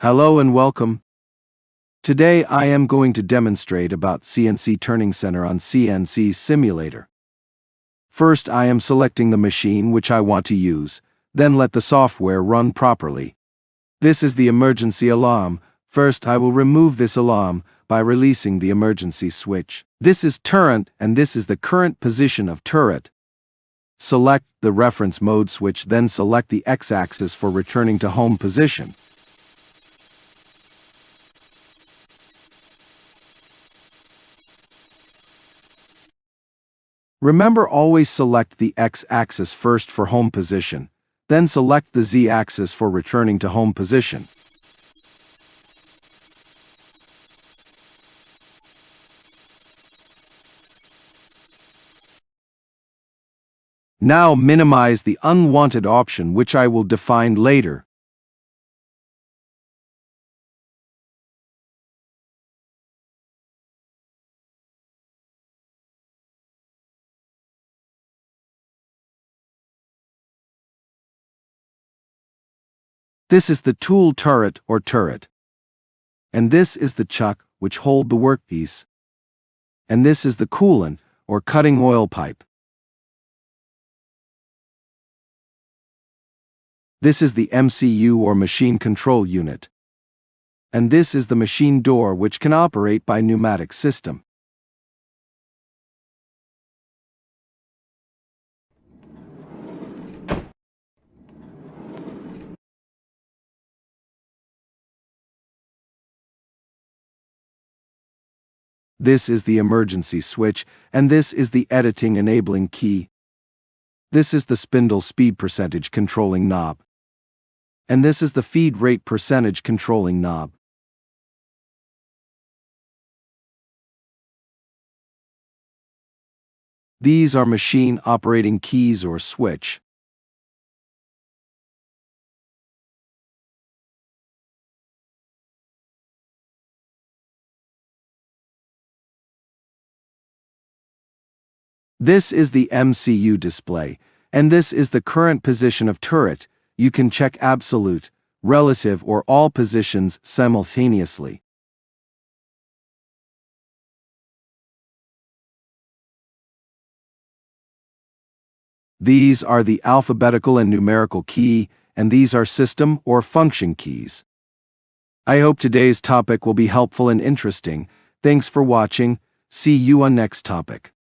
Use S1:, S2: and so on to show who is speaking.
S1: Hello and welcome. Today I am going to demonstrate about CNC Turning Center on CNC Simulator. First I am selecting the machine which I want to use, then let the software run properly. This is the emergency alarm. First I will remove this alarm by releasing the emergency switch. This is turret and this is the current position of turret. Select the reference mode switch, then select the X-axis for returning to home position. Remember, always select the X-axis first for home position, then select the Z-axis for returning to home position. Now minimize the unwanted option which I will define later. This is the tool turret or turret. And this is the chuck which hold the workpiece. And this is the coolant or cutting oil pipe. This is the MCU or machine control unit. And this is the machine door which can operate by pneumatic system. This is the emergency switch, and this is the editing enabling key. This is the spindle speed percentage controlling knob. And this is the feed rate percentage controlling knob. These are machine operating keys or switch. This is the MCU display, and this is the current position of turret. You can check absolute, relative, or all positions simultaneously. These are the alphabetical and numerical key, and these are system or function keys. I hope today's topic will be helpful and interesting. Thanks for watching. See you on next topic.